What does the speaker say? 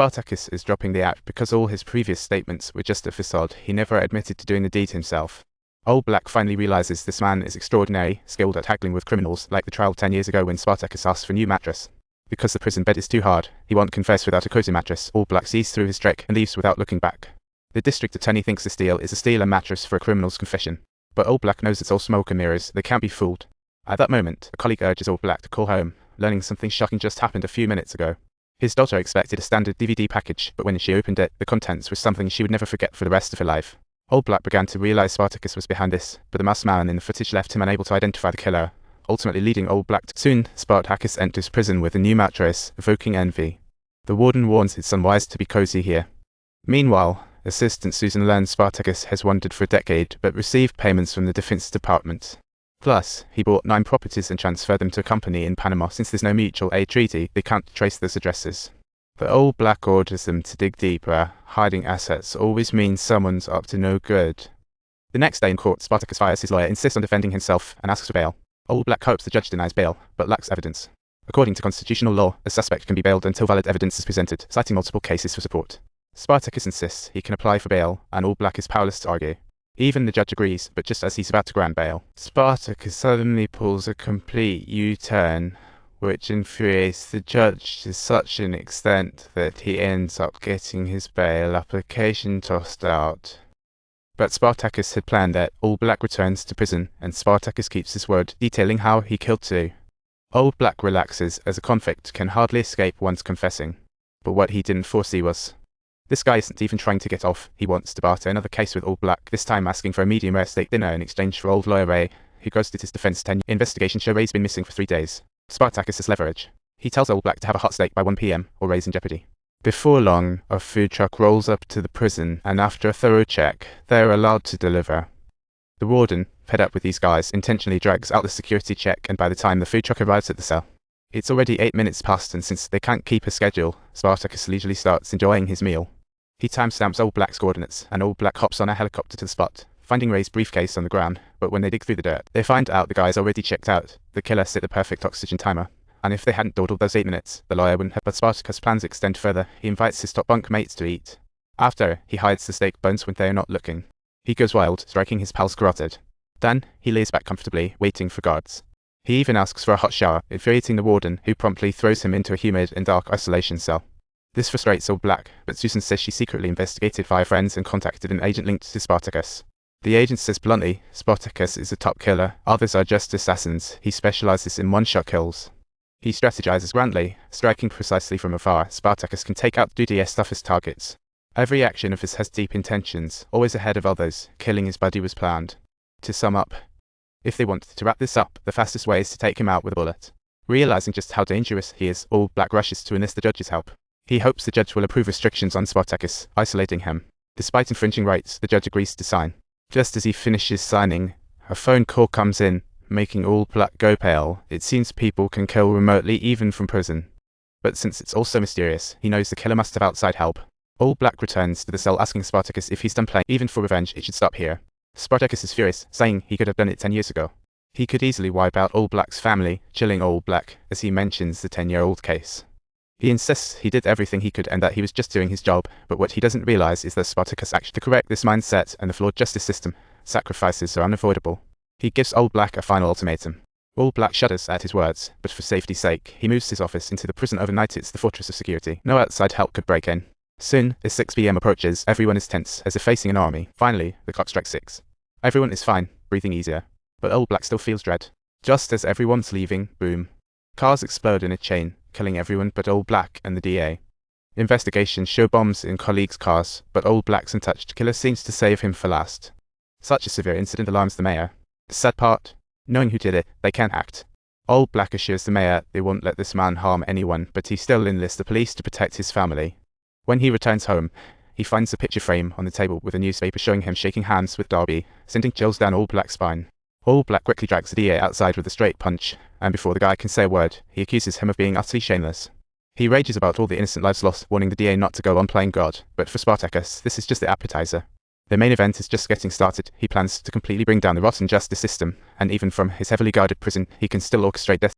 Spartacus is dropping the act because all his previous statements were just a facade. He never admitted to doing the deed himself. Old Black finally realizes this man is extraordinary, skilled at haggling with criminals, like the trial 10 years ago when Spartacus asked for a new mattress. Because the prison bed is too hard, he won't confess without a cozy mattress. Old Black sees through his trick and leaves without looking back. The district attorney thinks the steal is a steal and mattress for a criminal's confession. But Old Black knows it's all smoke and mirrors, they can't be fooled. At that moment, a colleague urges Old Black to call home, learning something shocking just happened a few minutes ago. His daughter expected a standard DVD package, but when she opened it, the contents were something she would never forget for the rest of her life. Old Black began to realize Spartacus was behind this, but the masked man in the footage left him unable to identify the killer, ultimately leading Old Black to... Soon, Spartacus enters prison with a new mattress, evoking envy. The warden warns it's unwise to be cozy here. Meanwhile, Assistant Susan learns Spartacus has wandered for a decade, but received payments from the Defense Department. Plus, he bought 9 properties and transferred them to a company in Panama. Since there's no mutual aid treaty, they can't trace those addresses. But Old Black orders them to dig deeper. Hiding assets always means someone's up to no good. The next day in court, Spartacus fires his lawyer, insists on defending himself, and asks for bail. Old Black hopes the judge denies bail, but lacks evidence. According to constitutional law, a suspect can be bailed until valid evidence is presented, citing multiple cases for support. Spartacus insists he can apply for bail, and Old Black is powerless to argue. Even the judge agrees, but just as he's about to grant bail, Spartacus suddenly pulls a complete U-turn, which infuriates the judge to such an extent that he ends up getting his bail application tossed out. But Spartacus had planned that. Old Black returns to prison, and Spartacus keeps his word, detailing how he killed 2. Old Black relaxes, as a convict can hardly escape once confessing. But what he didn't foresee was... This guy isn't even trying to get off. He wants to barter another case with Old Black, this time asking for a medium rare steak dinner in exchange for old lawyer Ray, who ghosted his defense tenure. Investigation show Ray's been missing for 3 days. Spartacus has leverage. He tells Old Black to have a hot steak by 1 PM, or Ray's in jeopardy. Before long, a food truck rolls up to the prison, and after a thorough check, they're allowed to deliver. The warden, fed up with these guys, intentionally drags out the security check, and by the time the food truck arrives at the cell, it's already 8 minutes past, and since they can't keep a schedule, Spartacus leisurely starts enjoying his meal. He timestamps Old Black's coordinates, and Old Black hops on a helicopter to the spot, finding Ray's briefcase on the ground, but when they dig through the dirt, they find out the guy's already checked out. The killer set the perfect oxygen timer, and if they hadn't dawdled those 8 minutes, the lawyer wouldn't have. But Spartacus' plans extend further. He invites his top bunk mates to eat. After, he hides the steak bones when they are not looking. He goes wild, striking his pals carotid. Then, he lays back comfortably, waiting for guards. He even asks for a hot shower, infuriating the warden, who promptly throws him into a humid and dark isolation cell. This frustrates Old Black, but Susan says she secretly investigated via friends and contacted an agent linked to Spartacus. The agent says bluntly, Spartacus is a top killer, others are just assassins. He specializes in one-shot kills. He strategizes grandly, striking precisely from afar. Spartacus can take out DDS toughest targets. Every action of his has deep intentions, always ahead of others. Killing his buddy was planned. To sum up, if they want to wrap this up, the fastest way is to take him out with a bullet. Realizing just how dangerous he is, Old Black rushes to enlist the judge's help. He hopes the judge will approve restrictions on Spartacus, isolating him. Despite infringing rights, the judge agrees to sign. Just as he finishes signing, a phone call comes in, making Old Black go pale. It seems people can kill remotely even from prison. But since it's also mysterious, he knows the killer must have outside help. Old Black returns to the cell asking Spartacus if he's done playing. Even for revenge, it should stop here. Spartacus is furious, saying he could have done it 10 years ago. He could easily wipe out Old Black's family, chilling Old Black, as he mentions the 10-year-old case. He insists he did everything he could and that he was just doing his job, but what he doesn't realize is that Spartacus actually to correct this mindset and the flawed justice system. Sacrifices are unavoidable. He gives Old Black a final ultimatum. Old Black shudders at his words, but for safety's sake, he moves his office into the prison overnight. It's the fortress of security. No outside help could break in. Soon, as 6 PM approaches, everyone is tense, as if facing an army. Finally, the clock strikes 6. Everyone is fine, breathing easier. But Old Black still feels dread. Just as everyone's leaving, boom. Cars explode in a chain, killing everyone but Old Black and the DA. Investigations show bombs in colleagues' cars, but Old Black's untouched. Killer seems to save him for last. Such a severe incident alarms the mayor. The sad part? Knowing who did it, they can't act. Old Black assures the mayor they won't let this man harm anyone, but he still enlists the police to protect his family. When he returns home, he finds a picture frame on the table with a newspaper showing him shaking hands with Darby, sending chills down Old Black's spine. Old Black quickly drags the DA outside with a straight punch, and before the guy can say a word, he accuses him of being utterly shameless. He rages about all the innocent lives lost, warning the DA not to go on playing God, but for Spartacus, this is just the appetizer. The main event is just getting started. He plans to completely bring down the rotten justice system, and even from his heavily guarded prison, he can still orchestrate death.